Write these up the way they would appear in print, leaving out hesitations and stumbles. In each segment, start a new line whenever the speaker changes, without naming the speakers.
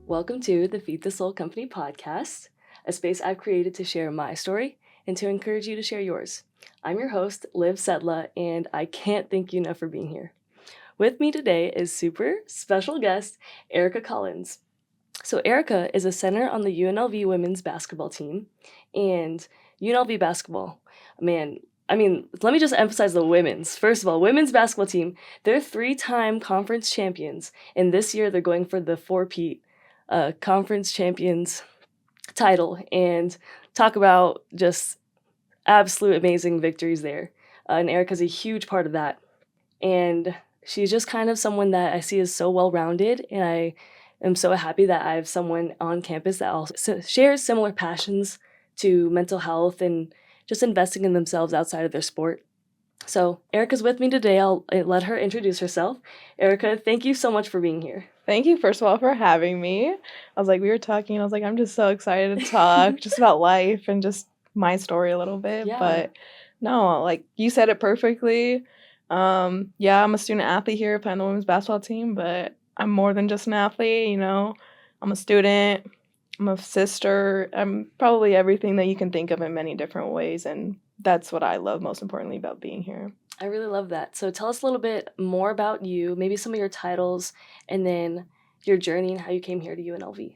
Welcome to the Feed the Soul Company podcast, a space I've created to share my story and to encourage you to share yours. I'm your host, Liv Sedla, and I can't thank you enough for being here. With me today is super special guest, Erica Collins. So Erica is a center on the UNLV women's basketball team, and UNLV basketball, let me just emphasize the women's. First of all, women's basketball team, they're 3-time conference champions, and this year they're going for the four-peat conference champions title, and talk about just absolute amazing victories there. And Erica's a huge part of that. And she's just kind of someone that I see as so well-rounded, and I am so happy that I have someone on campus that also shares similar passions to mental health and just investing in themselves outside of their sport. So Erica's with me today. I'll let her introduce herself. Erica, thank you so much for being here.
Thank you, first of all, for having me. We were talking, and I was like, I'm just so excited to talk just about life and just my story a little bit.
Yeah.
But no, like you said it perfectly. I'm a student athlete here playing the women's basketball team, but I'm more than just an athlete, I'm a student, I'm a sister, I'm probably everything that you can think of in many different ways, and that's what I love most importantly about being here.
I really love that. So tell us a little bit more about you, maybe some of your titles, and then your journey and how you came here to UNLV.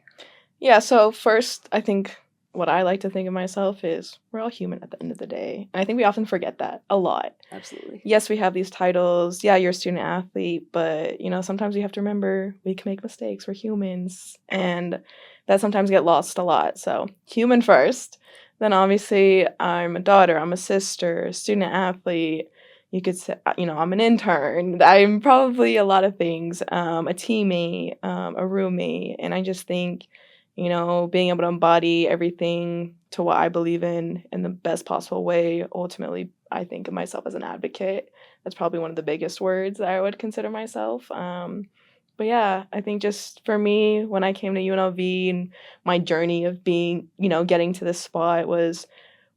Yeah, so first, I think what I like to think of myself is we're all human at the end of the day. And I think we often forget that a lot.
Absolutely.
Yes, we have these titles. Yeah, you're a student athlete, but, sometimes we have to remember we can make mistakes. We're humans. And that sometimes get lost a lot. So human first. Then obviously I'm a daughter, I'm a sister, a student athlete. You could say, I'm an intern. I'm probably a lot of things, a teammate, a roommate. And I just think, being able to embody everything to what I believe in the best possible way, ultimately, I think of myself as an advocate. That's probably one of the biggest words that I would consider myself. But yeah, I think just for me, when I came to UNLV and my journey of being, getting to this spot was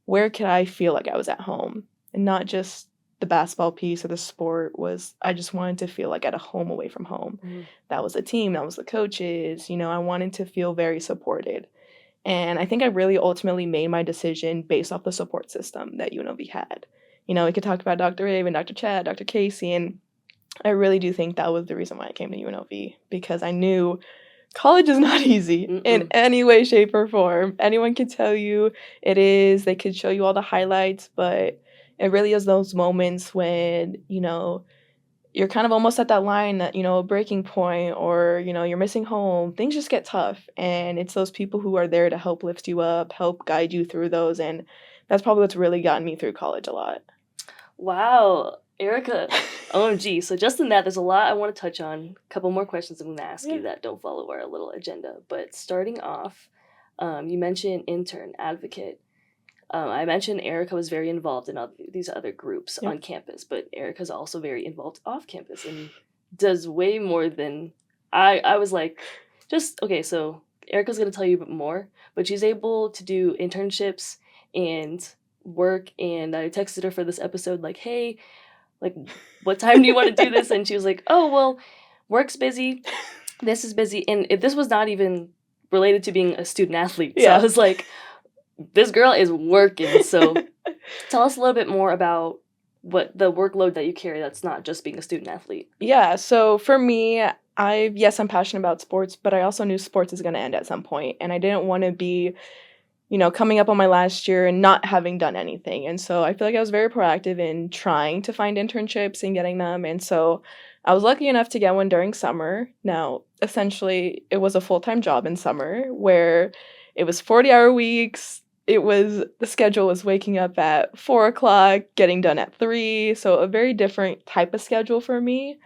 where could I feel like I was at home and not just the basketball piece of the sport was I just wanted to feel like at a home away from home. Mm-hmm. That was the team, that was the coaches, I wanted to feel very supported. And I think I really ultimately made my decision based off the support system that UNLV had. We could talk about Dr. Raven, Dr. Chad, Dr. Casey, and I really do think that was the reason why I came to UNLV, because I knew college is not easy in any way, shape, or form. Anyone can tell you it is. They could show you all the highlights, but it really is those moments when, you're kind of almost at that line that, a breaking point or, you're missing home. Things just get tough. And it's those people who are there to help lift you up, help guide you through those. And that's probably what's really gotten me through college a lot.
Wow. Erica, OMG. So just in that, there's a lot I want to touch on. A couple more questions I'm going to ask you that don't follow our little agenda. But starting off, you mentioned intern, advocate. I mentioned Erica was very involved in these other groups on campus, but Erica's also very involved off campus and does way more than I was like, so Erica's going to tell you a bit more, but she's able to do internships and work, and I texted her for this episode like, hey, like, what time do you want to do this? And she was like, oh, well, work's busy, this is busy, and this was not even related to being a student athlete, so I was like, this girl is working. So tell us a little bit more about what the workload that you carry that's not just being a student athlete.
Yeah, so for me, I'm passionate about sports, but I also knew sports is going to end at some point, and I didn't want to be, coming up on my last year and not having done anything. And so I feel like I was very proactive in trying to find internships and getting them, and so I was lucky enough to get one during summer. Now, essentially, it was a full-time job in summer where it was 40-hour weeks. The schedule was waking up at 4 o'clock, getting done at 3, so a very different type of schedule for me.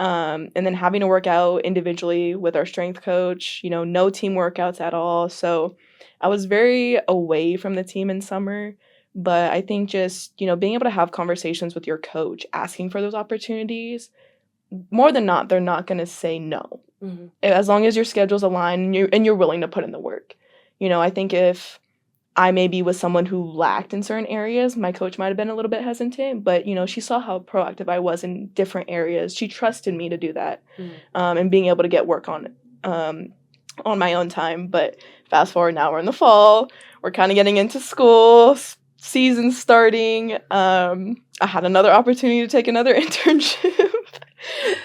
And then having to work out individually with our strength coach, no team workouts at all. So I was very away from the team in summer, but I think just, being able to have conversations with your coach, asking for those opportunities, more than not, they're not going to say no. Mm-hmm. As long as your schedule's aligned and you're willing to put in the work. I think if I maybe was someone who lacked in certain areas, my coach might have been a little bit hesitant, but, she saw how proactive I was in different areas. She trusted me to do that, and being able to get work on on my own time. But fast forward, now we're in the fall. We're kind of getting into school, season starting. I had another opportunity to take another internship.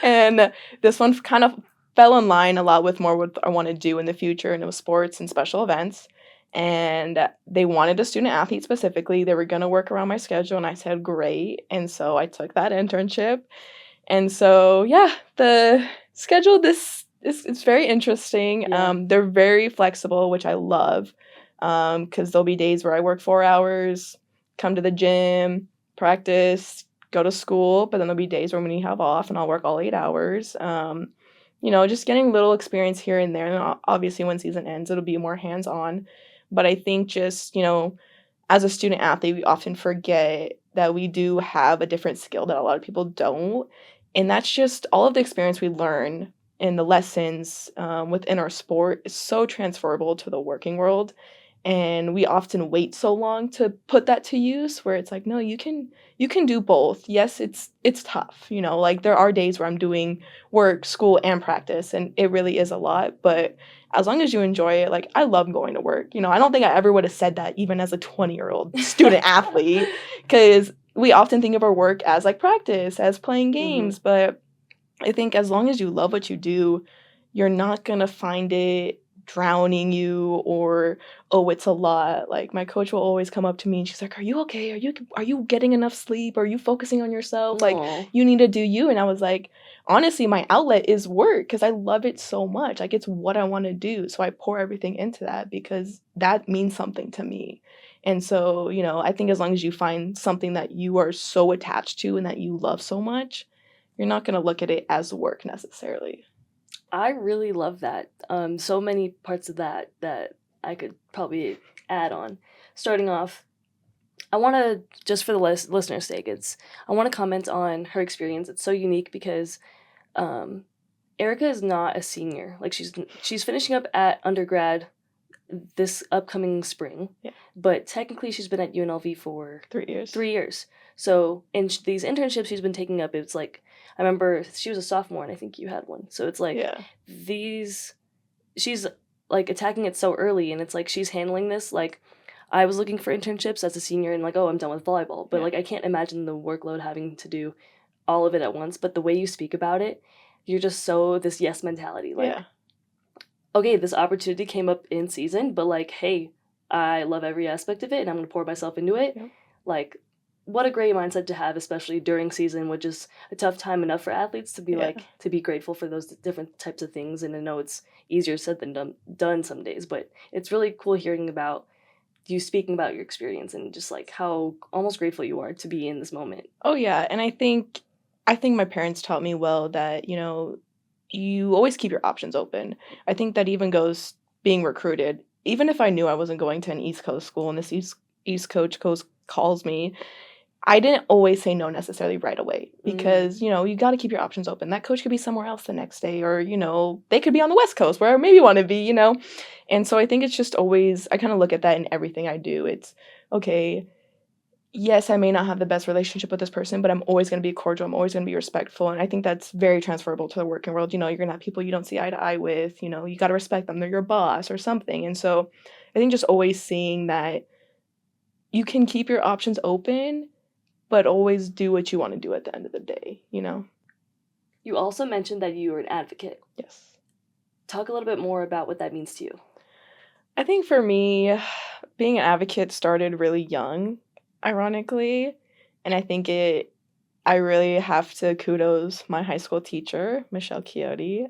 And this one kind of fell in line a lot with more what I want to do in the future, and it was sports and special events. And they wanted a student athlete specifically. They were going to work around my schedule, and I said, great. And so I took that internship. And so, yeah, the schedule, this is it's very interesting.
Yeah.
They're very flexible, which I love, because there'll be days where I work 4 hours, come to the gym, practice, go to school, but then there'll be days when we have off and I'll work all 8 hours. Just getting little experience here and there. And obviously, when season ends, it'll be more hands-on. But I think just, as a student athlete, we often forget that we do have a different skill that a lot of people don't. And that's just all of the experience we learn and the lessons within our sport is so transferable to the working world. And we often wait so long to put that to use, where it's like, no, you can do both. Yes, it's tough, like there are days where I'm doing work, school, and practice, and it really is a lot. But as long as you enjoy it, like I love going to work. I don't think I ever would have said that even as a 20-year-old student athlete, because we often think of our work as like practice, as playing games. But I think as long as you love what you do, you're not gonna find it drowning you, or oh, it's a lot. Like my coach will always come up to me and she's like, are you okay? Are you getting enough sleep? Are you focusing on yourself? Like
Aw.
you need to do you. And I was like, honestly, my outlet is work because I love it so much. Like it's what I want to do. So I pour everything into that because that means something to me. And so, I think as long as you find something that you are so attached to and that you love so much, you're not going to look at it as work necessarily.
I really love that. So many parts of that I could probably add on. Starting off, I want to, just for the listener's sake, I want to comment on her experience. It's so unique because um, Erica is not a senior. Like she's finishing up at undergrad this upcoming spring,
Yeah.
but technically she's been at UNLV for
3 years.
3 years. So in these internships she's been taking up, it's like, I remember she was a sophomore and I think you had one. So it's like
Yeah.
she's like attacking it so early, and it's like she's handling this like I was looking for internships as a senior and like, oh, I'm done with volleyball. But
Yeah.
like I can't imagine the workload having to do all of it at once. But the way you speak about it, you're just so this yes mentality. Like,
Yeah.
okay, this opportunity came up in season, but like, hey, I love every aspect of it and I'm gonna pour myself into it.
Yep.
Like, what a great mindset to have, especially during season, which is a tough time enough for athletes to be
Yeah.
like, to be grateful for those different types of things. And I know it's easier said than done some days, but it's really cool hearing about you speaking about your experience and just like how almost grateful you are to be in this moment.
Oh yeah, and I think my parents taught me well that, you always keep your options open. I think that even goes being recruited. Even if I knew I wasn't going to an East Coast school and this East Coast calls me, I didn't always say no necessarily right away because, you got to keep your options open. That coach could be somewhere else the next day, or, they could be on the West Coast where I maybe want to be. And so I think it's just always, I kind of look at that in everything I do. It's, okay, yes, I may not have the best relationship with this person, but I'm always going to be cordial. I'm always going to be respectful. And I think that's very transferable to the working world. You're going to have people you don't see eye to eye with. You got to respect them. They're your boss or something. And so I think just always seeing that you can keep your options open, but always do what you want to do at the end of the day.
You also mentioned that you were an advocate.
Yes.
Talk a little bit more about what that means to you.
I think for me, being an advocate started really young, ironically. And I think I really have to kudos my high school teacher, Michelle Chiodi.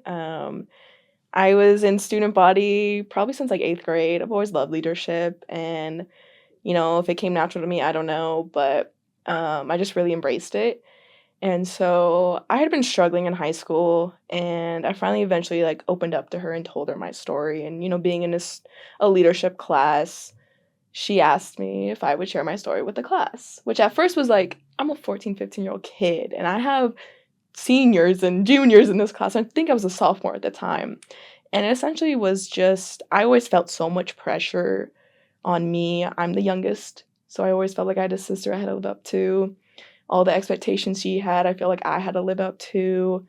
I was in student body probably since like 8th grade. I've always loved leadership, and if it came natural to me, I don't know, but I just really embraced it. And so I had been struggling in high school, and I finally eventually like opened up to her and told her my story. And being in a leadership class, she asked me if I would share my story with the class, which at first was like, I'm a 14, 15-year-old kid, and I have seniors and juniors in this class. I think I was a sophomore at the time. And it essentially was just, I always felt so much pressure on me. I'm the youngest, so I always felt like I had a sister I had to live up to. All the expectations she had, I feel like I had to live up to.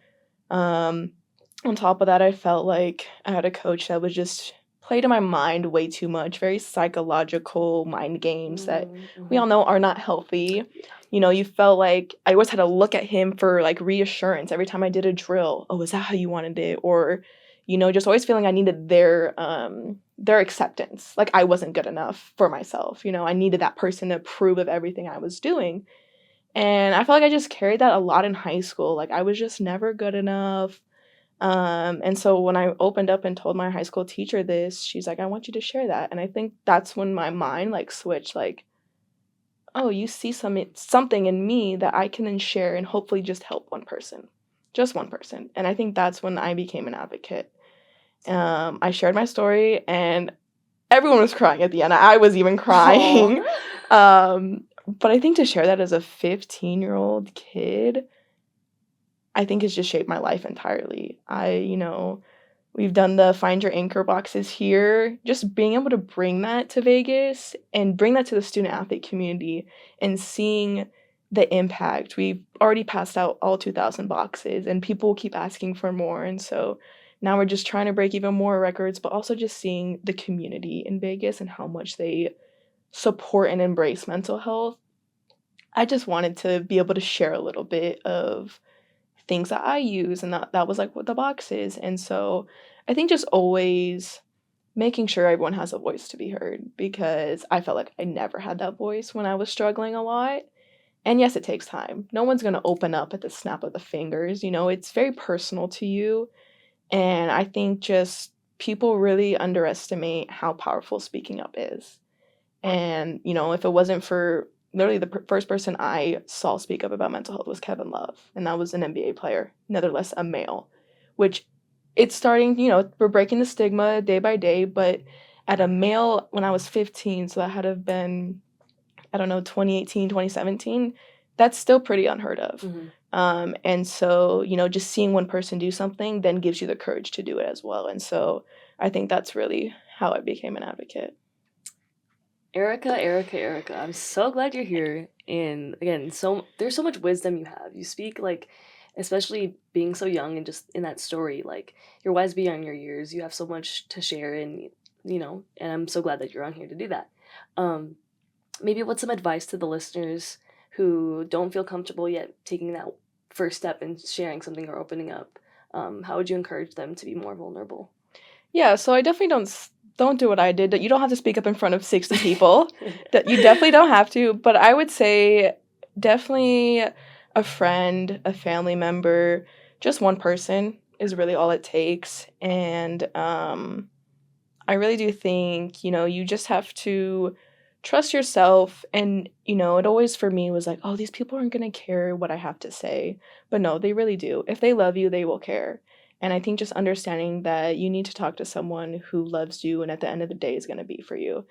on top of that, I felt like I had a coach that was just played in my mind way too much, very psychological mind games that we
Mm-hmm.
all know are not healthy.
Yeah.
You know, you felt like I always had to look at him for like reassurance every time I did a drill. Oh, is that how you wanted it? Or, you know, just always feeling I needed their acceptance. Like I wasn't good enough for myself. You know, I needed that person to approve of everything I was doing. And I felt like I just carried that a lot in high school. Like I was just never good enough. And so when I opened up and told my high school teacher this, she's like, I want you to share that. And I think that's when my mind like switched, like, oh, you see something in me that I can then share and hopefully just help one person. Just one person. And I think that's when I became an advocate. I shared my story and everyone was crying at the end. I was even crying. But I think to share that as a 15-year-old kid, I think it's just shaped my life entirely. We've done the Find Your Anchor boxes here. Just being able to bring that to Vegas and bring that to the student athlete community and seeing the impact. We've already passed out all 2,000 boxes and people keep asking for more. And so now we're just trying to break even more records, but also just seeing the community in Vegas and how much they support and embrace mental health. I just wanted to be able to share a little bit of things that I use, and that was like what the box is. And so I think just always making sure everyone has a voice to be heard, because I felt like I never had that voice when I was struggling a lot. And yes, it takes time. No one's going to open up at the snap of the fingers. You know, it's very personal to you. And I think just people really underestimate how powerful speaking up is. And, you know, if it wasn't for literally the first person I saw speak up about mental health was Kevin Love, and that was an NBA player, nevertheless a male, which it's starting, you know, we're breaking the stigma day by day, but at a male when I was 15, so that had to have been, I don't know, 2018, 2017, that's still pretty unheard of.
Mm-hmm.
And so, you know, just seeing one person do something then gives you the courage to do it as well. And so I think that's really how I became an advocate.
Erica, I'm so glad you're here. And again, there's so much wisdom you have. You speak like, especially being so young and just in that story, like you're wise beyond your years. You have so much to share, and and I'm so glad that you're on here to do that. Um, Maybe what's some advice to the listeners who don't feel comfortable yet taking that first step and sharing something or opening up? How would you encourage them to be more vulnerable?
Yeah, so I definitely don't do what I did. You don't have to speak up in front of 60 people. That you definitely don't have to, but I would say definitely a friend, a family member, just one person is really all it takes. And I really do think, you know, you just have to trust yourself. And, you know, it always for me was like, oh, these people aren't going to care what I have to say. But no, they really do. If they love you, they will care. And I think just understanding that you need to talk to someone who loves you and at the end of the day is going to be for you.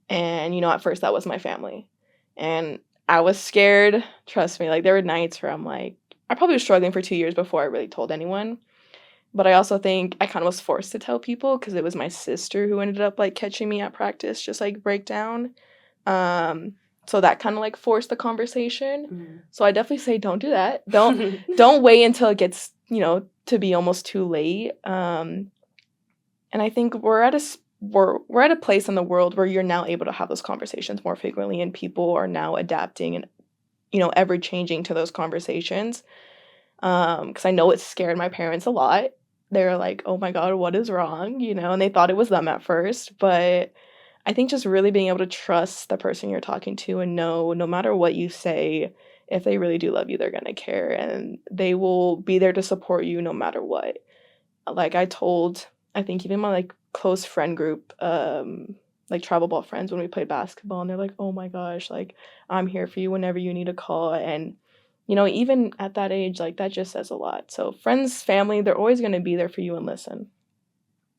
And, you know, at first that was my family. And I was scared. Trust me. Like, there were nights where I'm like, I probably was struggling for 2 years before I really told anyone. But I also think I kind of was forced to tell people because it was my sister who ended up like catching me at practice, just like break down. Um, so that kind of like forced the conversation.
Mm-hmm.
So I definitely say don't do that. Don't wait until it gets, you know, to be almost too late. And I think we're at a place in the world where you're now able to have those conversations more frequently, and people are now adapting and, you know, ever changing to those conversations. Because I know it scared my parents a lot. They were like, oh my God, what is wrong? You know, and they thought it was them at first. But I think just really being able to trust the person you're talking to and know no matter what you say, if they really do love you, they're going to care and they will be there to support you no matter what. Like I think even my like close friend group, like travel ball friends when we played basketball, and they're like, oh my gosh, like I'm here for you whenever you need a call. And you know, even at that age, like that just says a lot. So friends, family, they're always going to be there for you and listen.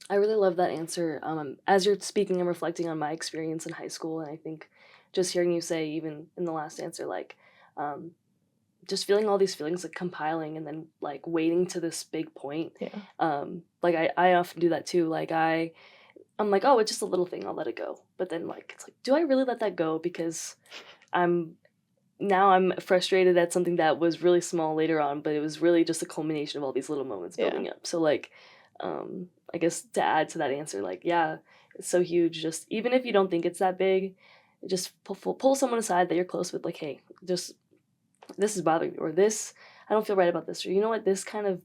I really love that answer. As you're speaking, I'm reflecting on my experience in high school, and I think just hearing you say, even in the last answer, like, um, just feeling all these feelings, like compiling, and then like waiting to this big point.
Yeah.
Like I often do that too. Like I'm like, oh, it's just a little thing, I'll let it go. But then like it's like, do I really let that go? Because I'm now I'm frustrated at something that was really small later on, but it was really just a culmination of all these little moments
Yeah.
building up. So like, I guess to add to that answer, like, yeah, it's so huge. Just even if you don't think it's that big, just pull someone aside that you're close with, like, hey, just this is bothering me, or this, I don't feel right about this, or you know what, this kind of,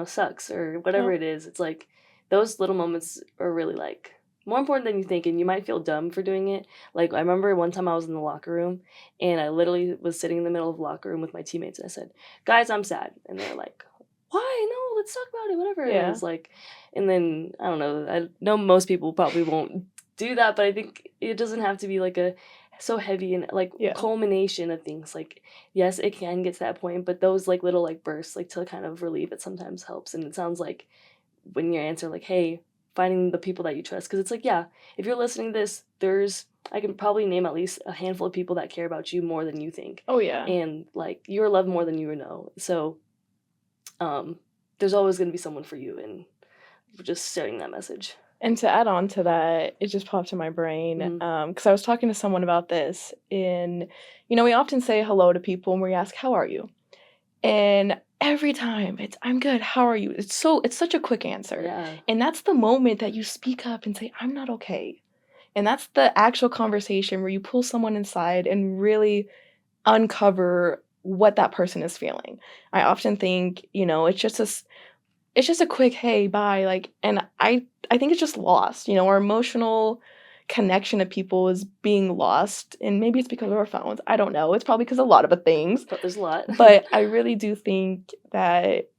sucks, or whatever
Yep.
it is. It's like those little moments are really like more important than you think, and you might feel dumb for doing it. Like I remember one time I was in the locker room, and I literally was sitting in the middle of the locker room with my teammates, and I said, "Guys, I'm sad," and they're like, "Why? No, let's talk about it, whatever." And I
Yeah.
was like, and then I don't know. I know most people probably won't do that, but I think it doesn't have to be like a so heavy and like
Yeah.
culmination of things. Like yes, it can get to that point, but those like little like bursts like to kind of relieve it sometimes helps. And it sounds like when you answer like, hey, finding the people that you trust, because it's like, yeah, if you're listening to this, there's I can probably name at least a handful of people that care about you more than you think,
Oh, yeah.
and like you're loved more than you know. So um there's always going to be someone for you, and just sharing that message.
And to add on to that, it just popped in my brain,
Mm,
because I was talking to someone about this we often say hello to people and we ask, "How are you?" And every time it's, "I'm good, how are you?" It's such a quick answer.
yeah.
And that's the moment that you speak up and say, "I'm not okay." And that's the actual conversation where you pull someone inside and really uncover what that person is feeling. I often think, it's just a quick hey bye, like, and I think it's just lost. Our emotional connection to people is being lost, and maybe it's because of our phones. I don't know. It's probably because a lot of things,
But there's a lot.
but I really do think that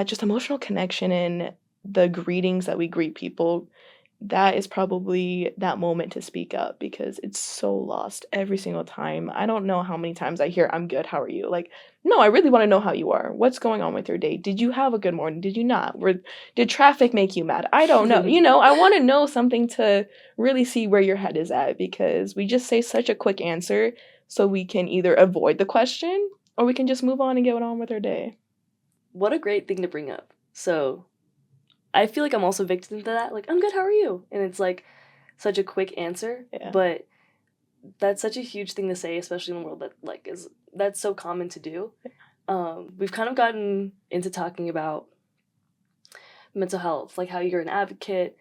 just emotional connection and the greetings that we greet people, that is probably that moment to speak up because it's so lost every single time. I don't know how many times I hear, "I'm good, how are you?" Like, no, I really want to know how you are. What's going on with your day? Did you have a good morning? Did you not? Did traffic make you mad? I don't know. I want to know something to really see where your head is at, because we just say such a quick answer so we can either avoid the question or we can just move on and get on with our day.
What a great thing to bring up. So I feel like I'm also victim to that. Like, I'm good, how are you? And it's like such a quick answer,
Yeah.
but that's such a huge thing to say, especially in a world that like is that's so common to do. We've kind of gotten into talking about mental health, like how you're an advocate,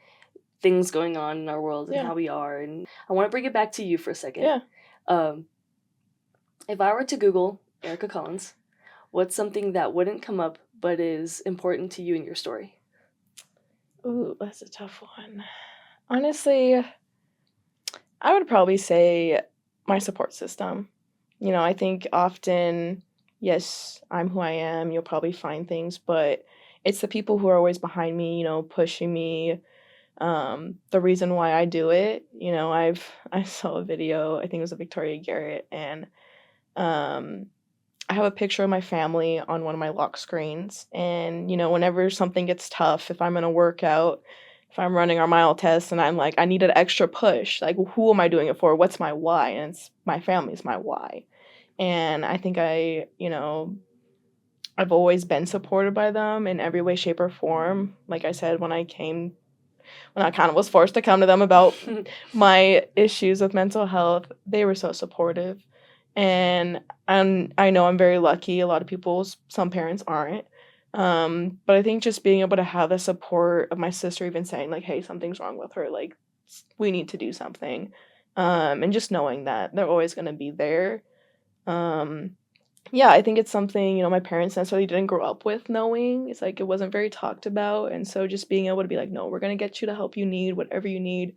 things going on in our world, and
Yeah.
how we are. And I want to bring it back to you for a second.
Yeah.
Um, if I were to Google Erica Collins, what's something that wouldn't come up but is important to you in your story?
Ooh, that's a tough one. Honestly, I would probably say my support system. I think often, yes, I'm who I am. You'll probably find things, but it's the people who are always behind me, pushing me. The reason why I do it, I saw a video, I think it was a Victoria Garrett, and um, I have a picture of my family on one of my lock screens. And, whenever something gets tough, if I'm in a workout, if I'm running our mile test and I'm like, I need an extra push, like, who am I doing it for? What's my why? And it's my family's my why. And I think I've always been supported by them in every way, shape, or form. Like I said, when I kind of was forced to come to them about my issues with mental health, they were so supportive. And I know I'm very lucky. A lot of some parents aren't. But I think just being able to have the support of my sister even saying, like, hey, something's wrong with her, like, we need to do something. And just knowing that they're always going to be there. Um, yeah, I think it's something, my parents necessarily didn't grow up with knowing. It's like it wasn't very talked about. And so just being able to be like, no, we're going to get you the help you need, whatever you need,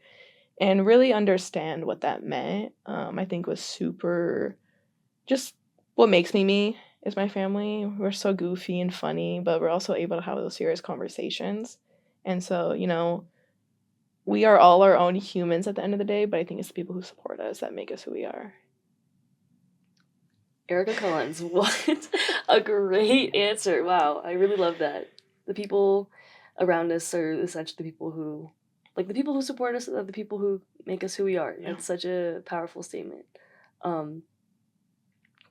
and really understand what that meant, I think was super, just what makes me me is my family. We're so goofy and funny, but we're also able to have those serious conversations. And so, we are all our own humans at the end of the day, but I think it's the people who support us that make us who we are.
Erica Collins, what a great answer. Wow, I really love that. The people around us are essentially the people who, like the people who support us, are the people who make us who we are.
Yeah.
That's such a powerful statement. Um,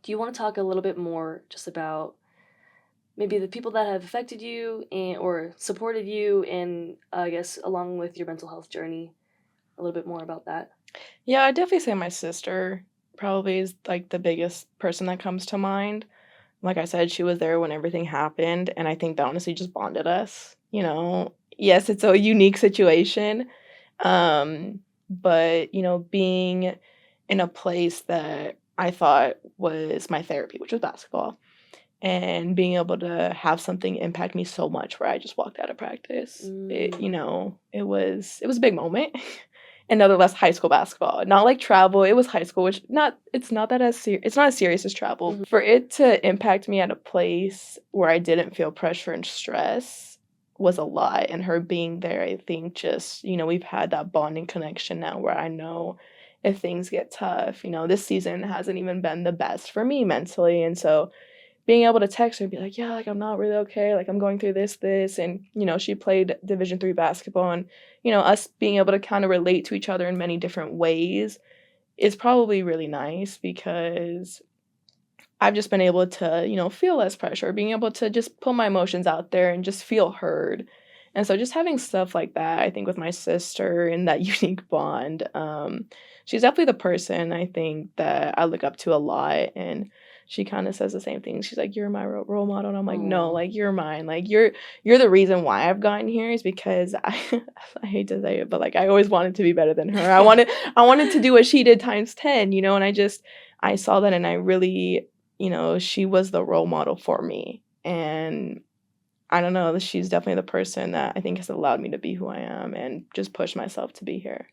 do you want to talk a little bit more just about maybe the people that have affected you and or supported you, and I guess along with your mental health journey, a little bit more about that?
Yeah, I definitely say my sister probably is like the biggest person that comes to mind. Like I said, she was there when everything happened, and I think that honestly just bonded us. Yes, it's a unique situation, but being in a place that I thought was my therapy, which was basketball, and being able to have something impact me so much where I just walked out of practice. It was a big moment. And nonetheless, high school basketball, not like travel. It was high school, which it's not it's not as serious as travel.
Mhm.
For it to impact me at a place where I didn't feel pressure and stress was a lot. And her being there, I think just, we've had that bonding connection now where I know if things get tough, this season hasn't even been the best for me mentally. And so being able to text her and be like, yeah, like I'm not really okay, like I'm going through this, and she played Division 3 basketball, and us being able to kind of relate to each other in many different ways is probably really nice because I've just been able to feel less pressure, being able to just put my emotions out there and just feel heard. And so just having stuff like that, I think with my sister and that unique bond, she's definitely the person I think that I look up to a lot. And she kind of says the same thing. She's like, "You're my role model," and I'm like, "No,
Aw.
like you're mine. Like you're the reason why I've gotten here is because I hate to say it, but like I always wanted to be better than her. I wanted to do what she did times 10, and I saw that, and I really, she was the role model for me. And I don't know, she's definitely the person that I think has allowed me to be who I am and just push myself to be here.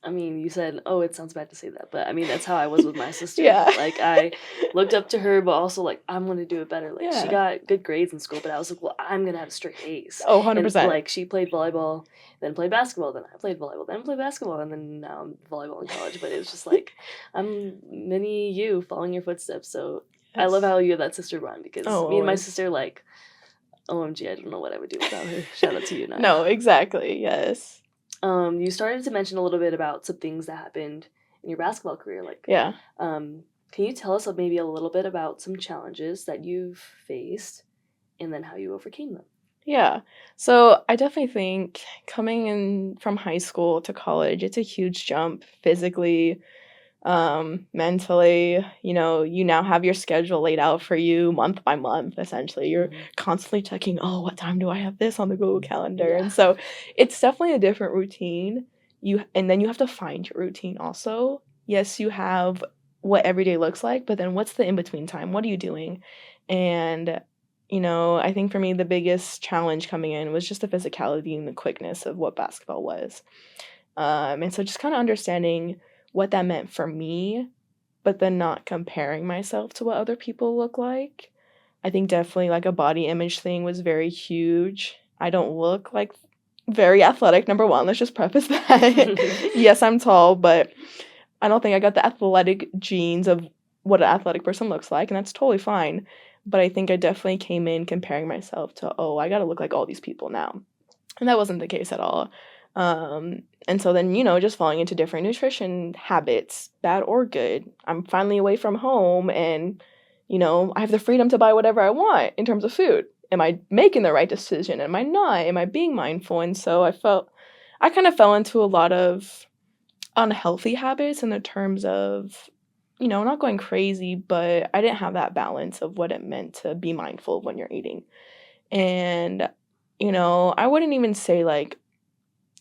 I mean, you said, "Oh, it sounds bad to say that," but I mean, that's how I was with my sister.
Yeah.
Like, I looked up to her, but also, like, I'm gonna do it better. Like, she
Yeah.
got good grades in school, but I was like, well, I'm gonna have straight A's.
Oh,
And
100%.
like, she played volleyball, then played basketball, then I played volleyball, then I played basketball, and then now I'm volleyball in college. But it was just like, I'm mini you following your footsteps. So I love
Yes.
how you have that sister bond because
Oh,
me and my
always.
sister, like, OMG, I don't know what I would do without her. Shout out to you, Naya.
No, exactly. Yes.
You started to mention a little bit about some things that happened in your basketball career. Like,
Yeah.
can you tell us maybe a little bit about some challenges that you've faced and then how you overcame them?
Yeah. So I definitely think coming in from high school to college, it's a huge jump physically, mentally. You now have your schedule laid out for you month by month, essentially. You're constantly checking, oh, what time do I have this on the Google Calendar?
Yeah.
And so it's definitely a different routine. And then you have to find your routine also. Yes, you have what every day looks like, but then what's the in-between time? What are you doing? And I think for me the biggest challenge coming in was just the physicality and the quickness of what basketball was. And so just kind of understanding what that meant for me, but then not comparing myself to what other people look like. I think definitely like a body image thing was very huge. I don't look like very athletic, number one. Let's just preface that. Yes, I'm tall, but I don't think I got the athletic genes of what an athletic person looks like, and that's totally fine. But I think I definitely came in comparing myself to, oh, I got to look like all these people now. And that wasn't the case at all. And so then, just falling into different nutrition habits, bad or good. I'm finally away from home and, I have the freedom to buy whatever I want in terms of food. Am I making the right decision? Am I not? Am I being mindful? And so I kind of fell into a lot of unhealthy habits in the terms of, not going crazy, but I didn't have that balance of what it meant to be mindful when you're eating. And, I wouldn't even say like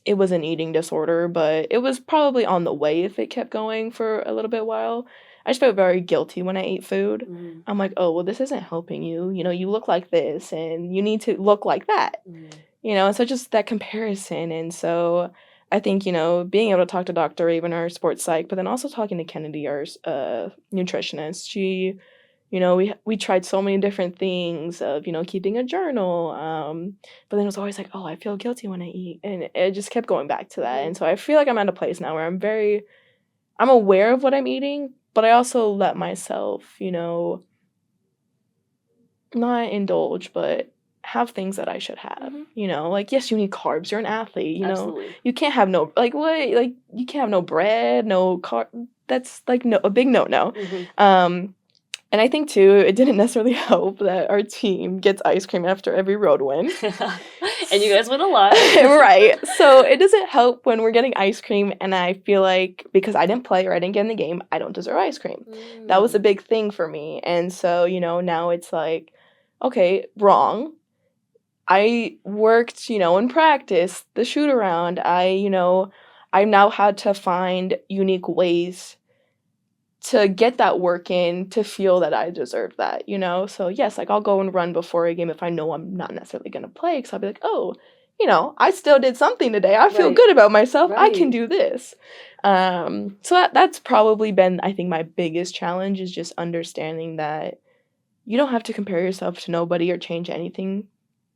it was an eating disorder, but it was probably on the way if it kept going for a little bit while. I just felt very guilty when I ate food.
Mm-hmm.
I'm like, oh, well, this isn't helping you. You look like this and you need to look like that. And so just that comparison. And so I think, being able to talk to Dr. Raven, our sports psych, but then also talking to Kennedy, our nutritionist, she, we tried so many different things of, keeping a journal. But then it was always like, oh, I feel guilty when I eat. And it just kept going back to that. And so I feel like I'm at a place now where I'm aware of what I'm eating, but I also let myself, not indulge, but have things that I should have. Like, yes, you need carbs. You're an athlete.
Absolutely.
You can't have no, like, what? Like, you can't have no bread, no carb. That's like a big no. And I think too, it didn't necessarily help that our team gets ice cream after every road win.
And you guys win a lot.
Right. So it doesn't help when we're getting ice cream, and I feel like because I didn't play or I didn't get in the game, I don't deserve ice cream. That was a big thing for me. And so, now it's like, okay, wrong. I worked, in practice, the shoot around. I've now had to find unique ways to get that work in to feel that I deserve that. So yes, like I'll go and run before a game if I know I'm not necessarily gonna play, because I'll be like, oh, I still did something today. I feel
Right.
good about myself. I can
Right.
do this. So that's probably been, I think, my biggest challenge, is just understanding that you don't have to compare yourself to nobody or change anything.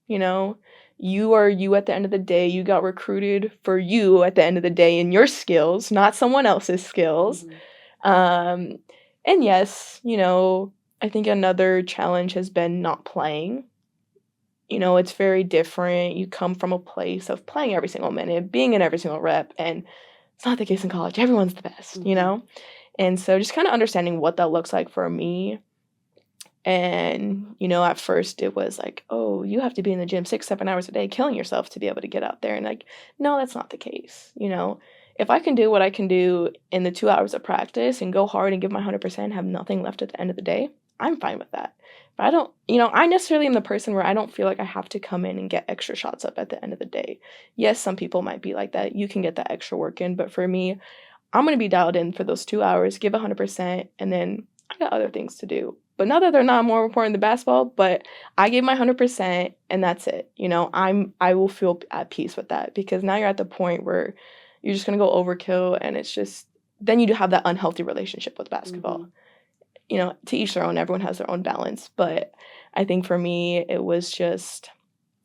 You are you at the end of the day. You got recruited for you at the end of the day and your skills, not someone else's skills. Um, and yes, I think another challenge has been not playing. It's very different. You come from a place of playing every single minute, being in every single rep, and it's not the case in college. Everyone's the best. And so just kind of understanding what that looks like for me. And, at first it was like, oh, you have to be in the gym 6-7 hours a day killing yourself to be able to get out there. And like, no, that's not the case. If I can do what I can do in the 2 hours of practice and go hard and give my 100%, have nothing left at the end of the day, I'm fine with that. But I don't, I necessarily am the person where I don't feel like I have to come in and get extra shots up at the end of the day. Yes, some people might be like that. You can get that extra work in. But for me, I'm going to be dialed in for those 2 hours, give 100%, and then I got other things to do. But not that they're not more important than basketball, but I gave my 100% and that's it. I will feel at peace with that, because now you're at the point where you're just going to go overkill, and it's just, then you do have that unhealthy relationship with basketball. To each their own, everyone has their own balance. But I think for me, it was just,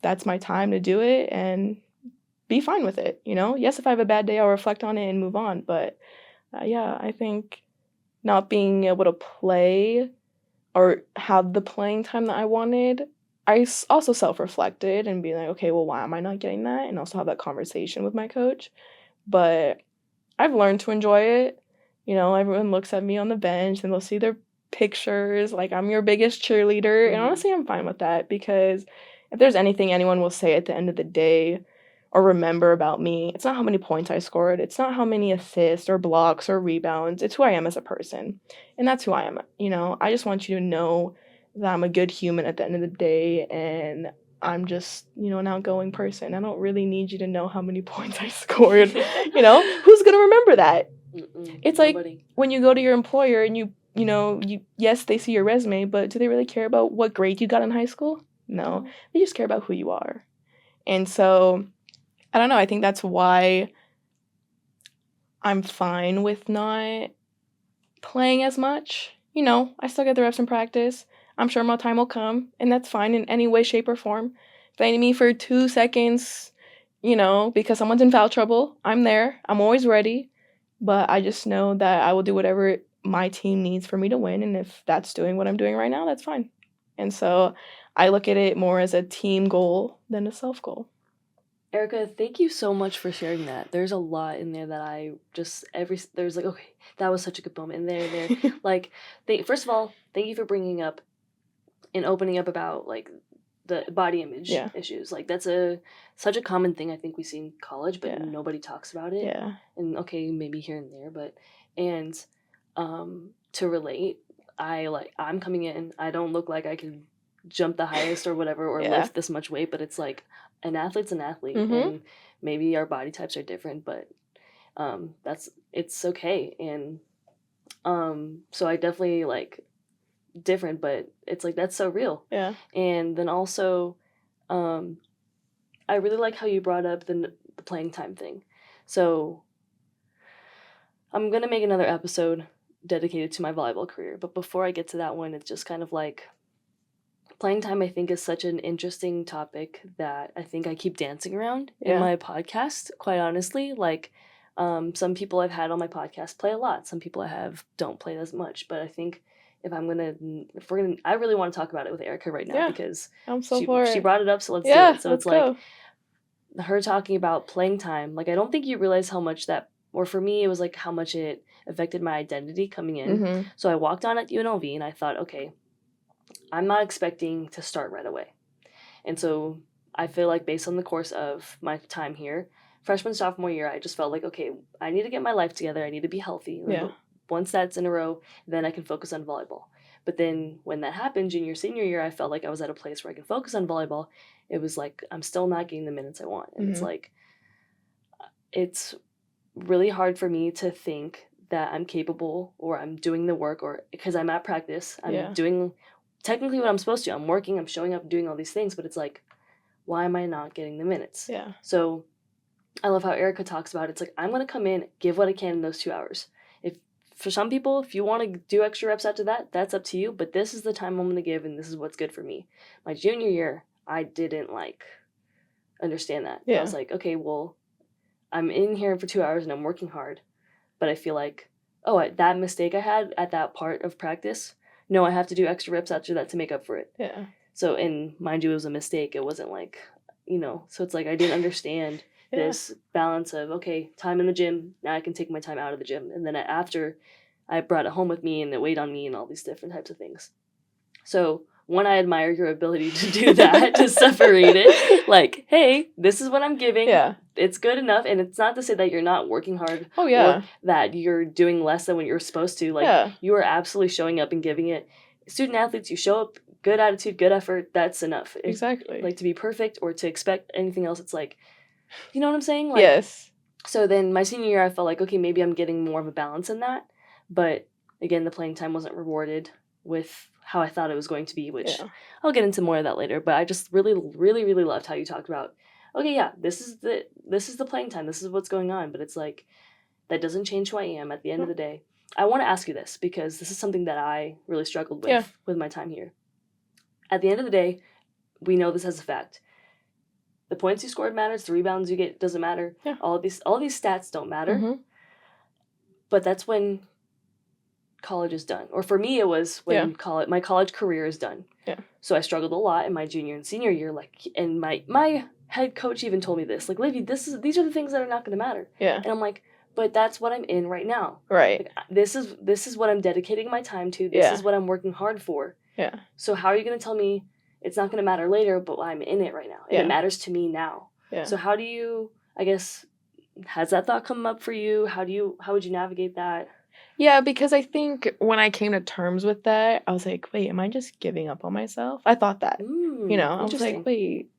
that's my time to do it and be fine with it. Yes, if I have a bad day, I'll reflect on it and move on. But yeah, I think not being able to play or have the playing time that I wanted, I also self-reflected and be like, okay, well, why am I not getting that? And also have that conversation with my coach. But I've learned to enjoy it. Everyone looks at me on the bench and they'll see their pictures, like I'm your biggest cheerleader. And honestly, I'm fine with that, because if there's anything anyone will say at the end of the day or remember about me, it's not how many points I scored. It's not how many assists or blocks or rebounds. It's who I am as a person. And that's who I am. I just want you to know that I'm a good human at the end of the day, and I'm just, an outgoing person. I don't really need you to know how many points I scored. Who's going to remember that? It's like nobody. When you go to your employer and yes, they see your resume, but do they really care about what grade you got in high school? No. They just care about who you are. And so, I don't know, I think that's why I'm fine with not playing as much. I still get the reps in practice. I'm sure my time will come, and that's fine in any way, shape, or form. If they need me for 2 seconds, because someone's in foul trouble, I'm there. I'm always ready. But I just know that I will do whatever my team needs for me to win, and if that's doing what I'm doing right now, that's fine. And so I look at it more as a team goal than a self goal.
Erica, thank you so much for sharing that. There's a lot in there that I just, there's like, okay, that was such a good moment. And there. Like, first of all, thank you for bringing up and opening up about, like, the body image issues. Like, that's such a common thing I think we see in college, but nobody talks about it.
Yeah.
And, okay, maybe here and there, but, and to relate, I'm coming in, I don't look like I can jump the highest or whatever, or lift this much weight, but it's like, an athlete's an athlete, and maybe our body types are different, but it's okay. And so I definitely like different, but it's like, that's so real.
Yeah.
And then also I really like how you brought up the playing time thing. So I'm gonna make another episode dedicated to my volleyball career, but before I get to that one, it's just kind of like, playing time, I think, is such an interesting topic that I think I keep dancing around in my podcast, quite honestly. Like, some people I've had on my podcast play a lot. Some people I have don't play as much. But I think I really want to talk about it with Erica right now, because
I'm so for it.
She brought it up, so let's do it. So
let's
it's go. Like her talking about playing time. Like, I don't think you realize how much that or for me, it was like how much it affected my identity coming in.
Mm-hmm.
So I walked on at UNLV and I thought, okay, I'm not expecting to start right away. And so I feel like based on the course of my time here, freshman, sophomore year, I just felt like, okay, I need to get my life together. I need to be healthy.
Yeah.
Once that's in a row, then I can focus on volleyball. But then when that happened, junior, senior year, I felt like I was at a place where I could focus on volleyball. It was like, I'm still not getting the minutes I want. And it's like, it's really hard for me to think that I'm capable or I'm doing the work, or because I'm at practice, I'm doing technically what I'm supposed to. I'm working, I'm showing up, doing all these things, but it's like, why am I not getting the minutes?
Yeah.
So I love how Erica talks about it. It's like, I'm going to come in, give what I can in those 2 hours. If for some people, if you want to do extra reps after that, that's up to you, but this is the time I'm going to give, and this is what's good for me. My junior year, I didn't understand that. I was like, okay, well, I'm in here for 2 hours and I'm working hard, but I feel like, that mistake I had at that part of practice, no, I have to do extra reps after that to make up for it.
Yeah.
So, and mind you, it was a mistake. It wasn't like, so it's like I didn't understand this balance of, okay, time in the gym, now I can take my time out of the gym. And then after, I brought it home with me and it weighed on me and all these different types of things. So, one, I admire your ability to do that, to separate it. Like, hey, this is what I'm giving.
Yeah.
It's good enough. And it's not to say that you're not working hard.
Oh, yeah.
Or that you're doing less than what you're supposed to. Like, you are absolutely showing up and giving it. Student athletes, you show up, good attitude, good effort, that's enough.
Exactly.
Like, to be perfect or to expect anything else, it's like, you know what I'm saying? Like,
yes.
So then my senior year, I felt like, okay, maybe I'm getting more of a balance in that. But again, the playing time wasn't rewarded with how I thought it was going to be, which I'll get into more of that later. But I just really, really, really loved how you talked about, okay, yeah, this is the playing time. This is what's going on. But it's like, that doesn't change who I am at the end of the day. I want to ask you this because this is something that I really struggled with my time here. At the end of the day, we know this as a fact. The points you scored matters. The rebounds you get doesn't matter.
Yeah.
All these stats don't matter.
Mm-hmm.
But that's when college is done. Or for me, it was when my college career is done.
Yeah.
So I struggled a lot in my junior and senior year. And my head coach even told me this. Like, Livy, these are the things that are not going to matter.
Yeah.
And I'm like, but that's what I'm in right now.
Right.
Like, this is what I'm dedicating my time to. This is what I'm working hard for.
Yeah.
So how are you going to tell me it's not going to matter later, but I'm in it right now, and it matters to me now?
Yeah.
So how do you, I guess, has that thought come up for you? How would you navigate that?
Yeah, because I think when I came to terms with that, I was like, wait, am I just giving up on myself? I thought that, I was like, wait,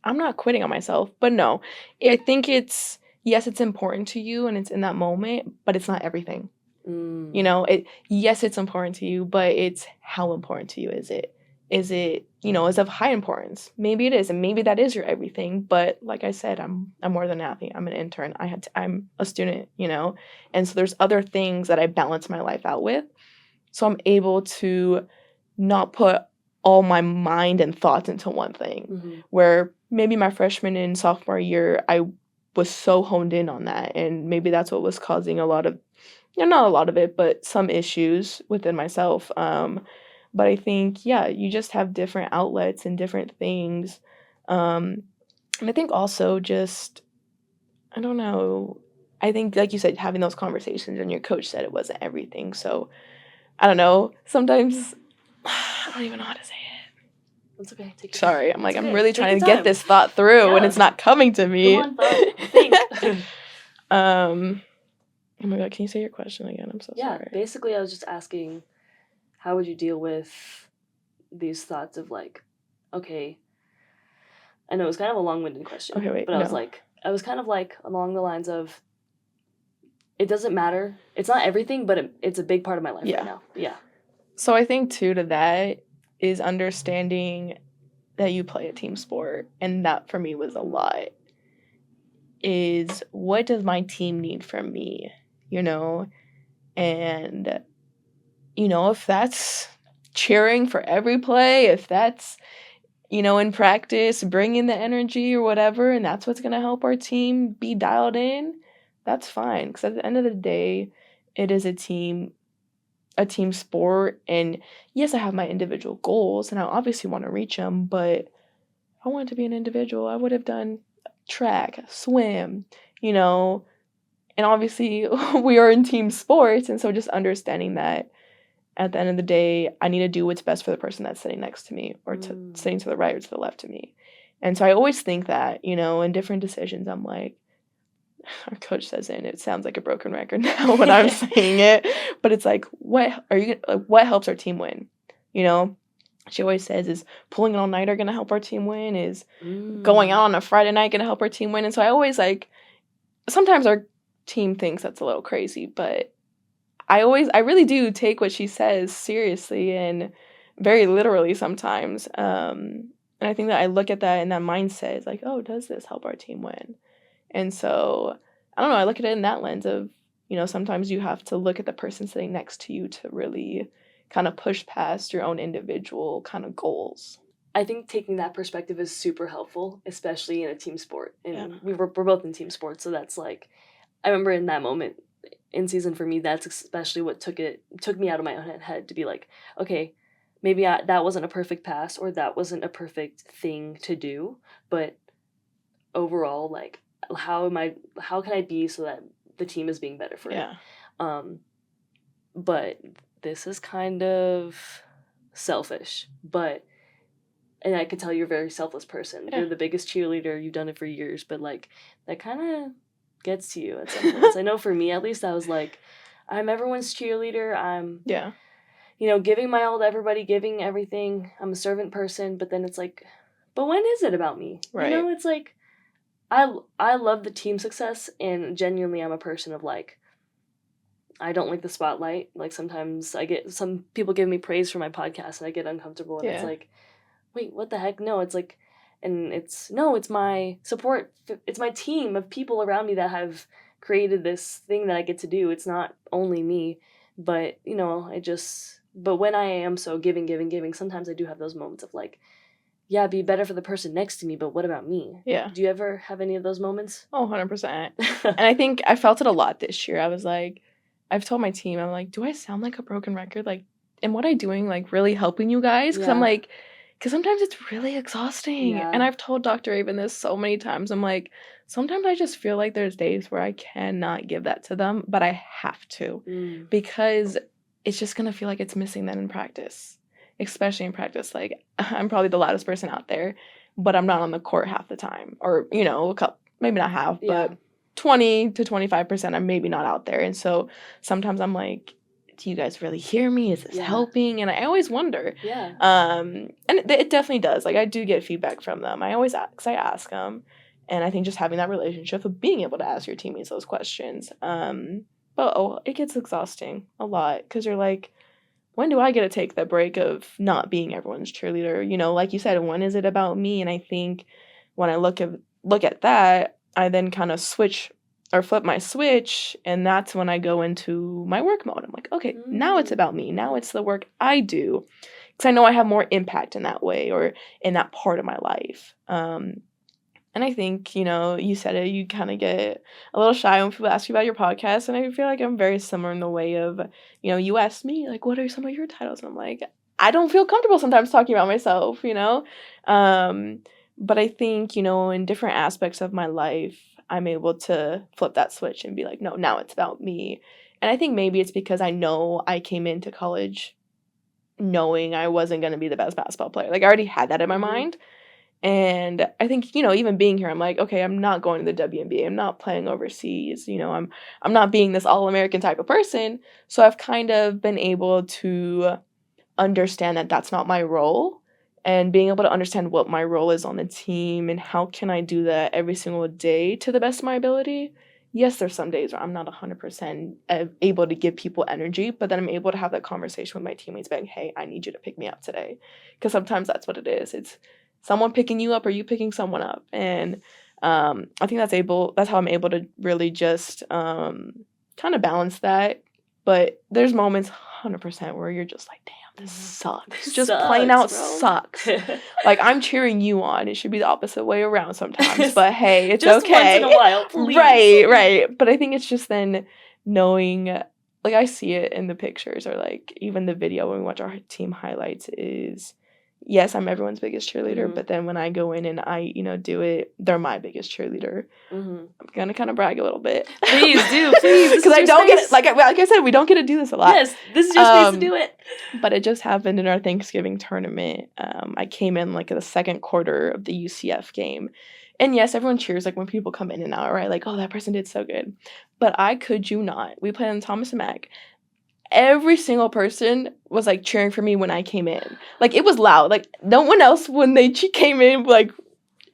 I'm not quitting on myself. But no, I think it's important to you and it's in that moment, but it's not everything. Yes, it's important to you, but it's how important to you is it? Is it, is of high importance? Maybe it is, and maybe that is your everything. But like I said, I'm more than an athlete. I'm an intern. I'm a student, and so there's other things that I balance my life out with. So I'm able to not put all my mind and thoughts into one thing.
Mm-hmm.
Where maybe my freshman and sophomore year, I was so honed in on that, and maybe that's what was causing not a lot of it, but some issues within myself. But I think, you just have different outlets and different things. And I think also just, I don't know, I think, like you said, having those conversations, and your coach said it wasn't everything. So, I don't know. Sometimes, I don't even know how to say it.
That's okay. Take your
Sorry.
time.
I'm really trying to get this thought through, and it's not coming to me.
Come on, thought. Think.
Oh my God, can you say your question again? I'm so sorry.
Yeah, basically I was just asking, how would you deal with these thoughts of like, okay, I know it was kind of a long-winded question.
Okay, wait.
But I was kind of like along the lines of, it doesn't matter. It's not everything, but it's a big part of my life right now. Yeah.
So I think too to that is understanding that you play a team sport, and that for me was a lot. Is what does my team need from me? And if that's cheering for every play, if that's, in practice, bringing the energy or whatever, and that's what's going to help our team be dialed in, that's fine. Because at the end of the day, it is a team sport. And yes, I have my individual goals, and I obviously want to reach them, but I want to be an individual. I would have done track, swim, And obviously, we are in team sports, and so just understanding that at the end of the day, I need to do what's best for the person that's sitting next to me or sitting to the right or to the left of me. And so I always think that, in different decisions, I'm like, our coach says it, and it sounds like a broken record now when I'm saying it, but it's like, what helps our team win? She always says, is pulling an all-nighter going to help our team win? Is going out on a Friday night going to help our team win? And so I always sometimes our team thinks that's a little crazy, but I really do take what she says seriously and very literally sometimes. And I think that I look at that and that mindset is like, oh, does this help our team win? And so, I don't know, I look at it in that lens of, sometimes you have to look at the person sitting next to you to really kind of push past your own individual kind of goals.
I think taking that perspective is super helpful, especially in a team sport. And we're both in team sports, so that's like, I remember in that moment in season for me, that's especially what took me out of my own head to be like, okay, maybe that wasn't a perfect pass or that wasn't a perfect thing to do, but overall, like, how can I be so that the team is being better for it? But this is kind of selfish, and I could tell you're a very selfless person. You're the biggest cheerleader. You've done it for years, but like that kind of gets to you at some points. I know for me, at least, I was like, I'm everyone's cheerleader. I'm giving my all to everybody, giving everything. I'm a servant person, but then it's like, but when is it about me?
Right.
It's like, I love the team success, and genuinely I'm a person of like, I don't like the spotlight. Like sometimes I get some people give me praise for my podcast and I get uncomfortable and it's like, wait, what the heck? No, it's like, and it's my support. It's my team of people around me that have created this thing that I get to do. It's not only me, but but when I am so giving, sometimes I do have those moments of like, yeah, be better for the person next to me, but what about me?
Yeah.
Do you ever have any of those moments?
Oh, 100%. And I think I felt it a lot this year. I was like, I've told my team, I'm like, do I sound like a broken record? Like, am what I doing, like, really helping you guys? Because I'm like, because sometimes it's really exhausting.
Yeah.
And I've told Dr. Raven this so many times. I'm like, sometimes I just feel like there's days where I cannot give that to them, but I have to. Because it's just going to feel like it's missing that in practice. Especially in practice. Like, I'm probably the loudest person out there, but I'm not on the court half the time. Or, maybe not half, but 20 to 25% I'm maybe not out there. And so sometimes I'm like, do you guys really hear me? Is this helping? And I always wonder. And it definitely does. Like, I do get feedback from them. I ask them. And I think just having that relationship of being able to ask your teammates those questions. But it gets exhausting a lot because you're like, when do I get to take the break of not being everyone's cheerleader? Like you said, when is it about me? And I think when I look at that, I then kind of switch or flip my switch, and that's when I go into my work mode. I'm like, okay, now it's about me. Now it's the work I do, because I know I have more impact in that way or in that part of my life. And I think, you said it, you kind of get a little shy when people ask you about your podcast, and I feel like I'm very similar in the way of, you asked me, like, what are some of your titles? And I'm like, I don't feel comfortable sometimes talking about myself, But I think, in different aspects of my life, I'm able to flip that switch and be like, no, now it's about me. And I think maybe it's because I know I came into college knowing I wasn't going to be the best basketball player. Like, I already had that in my mind. And I think, even being here, I'm like, okay, I'm not going to the WNBA. I'm not playing overseas. I'm not being this all-American type of person. So I've kind of been able to understand that that's not my role, and being able to understand what my role is on the team and how can I do that every single day to the best of my ability. Yes, there's some days where I'm not 100% able to give people energy, but then I'm able to have that conversation with my teammates being, hey, I need you to pick me up today. Because sometimes that's what it is. It's someone picking you up or you picking someone up. And I think that's how I'm able to really just kind of balance that. But there's moments 100% where you're just like, damn, this sucks. This just plain out sucks. Like, I'm cheering you on. It should be the opposite way around sometimes. But hey, it's
just
okay.
Once in a while, please.
Right. But I think it's just then knowing, like, I see it in the pictures or like even the video when we watch our team highlights is, yes, I'm everyone's biggest cheerleader,
Mhm.
but then when I go in and I, do it, they're my biggest cheerleader.
Mhm.
I'm gonna kind of brag a little bit.
Please do, please. This
Because
is
I
your
don't get it.
space.
Like I said, we don't get to do this a lot.
Yes, this is your space to do it.
But it just happened in our Thanksgiving tournament. I came in like in the second quarter of the UCF game. And yes, everyone cheers like when people come in and out, right? Like, oh, that person did so good. But I could you not. We played in Thomas and Mack. Every single person was like cheering for me when I came in. Like it was loud. Like no one else when they came in, like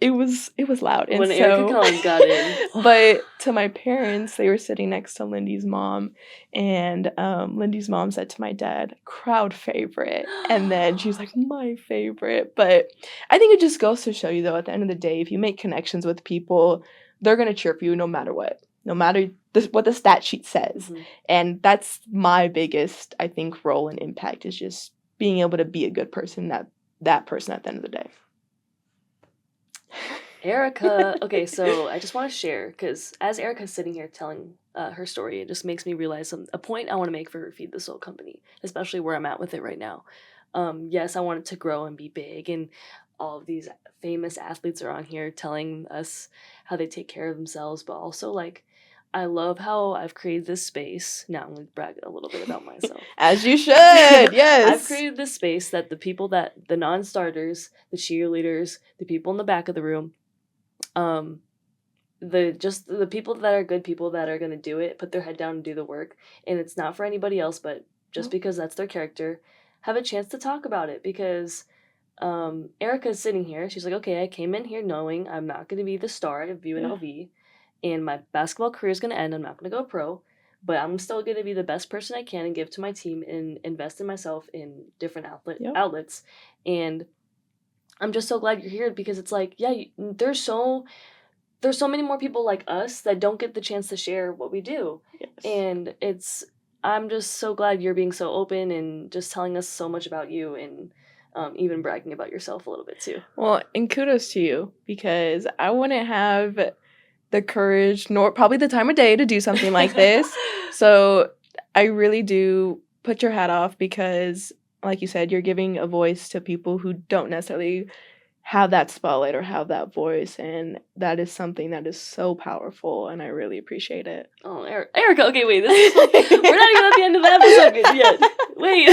it was loud. And
When Erica
so
Collins got in.
but to my parents, they were sitting next to Lindy's mom, and Lindy's mom said to my dad, crowd favorite. And then she was like, my favorite. But I think it just goes to show you, though, at the end of the day, if you make connections with people, they're going to cheer for you no matter what, no matter what the stat sheet says.
Mhm.
And that's my biggest, I think, role and impact is just being able to be a good person, that person at the end of the day.
Erica, okay, so I just want to share, because as Erica's sitting here telling her story, it just makes me realize a point I want to make for Feed the Soul Company, especially where I'm at with it right now. Yes, I want it to grow and be big, and all of these famous athletes are on here telling us how they take care of themselves, but also, like, I love how I've created this space. Now I'm going to brag a little bit about myself.
As you should, yes.
I've created this space that the non-starters, the cheerleaders, the people in the back of the room, the people that are good people that are going to do it, put their head down and do the work, and it's not for anybody else, but just because that's their character, have a chance to talk about it. Because Erica's sitting here, she's like, okay, I came in here knowing I'm not going to be the star of UNLV, and my basketball career is going to end. I'm not going to go pro, but I'm still going to be the best person I can and give to my team and invest in myself in different outlets. And I'm just so glad you're here, because it's like, yeah, there's so many more people like us that don't get the chance to share what we do.
Yes.
And I'm just so glad you're being so open and just telling us so much about you, and even bragging about yourself a little bit too.
Well, and kudos to you, because I wouldn't have the courage nor probably the time of day to do something like this. So I really do put your hat off, because like you said, you're giving a voice to people who don't necessarily have that spotlight or have that voice, and that is something that is so powerful, and I really appreciate it.
Oh, Erica, okay, wait, we're not even at the end of the episode yet. Wait.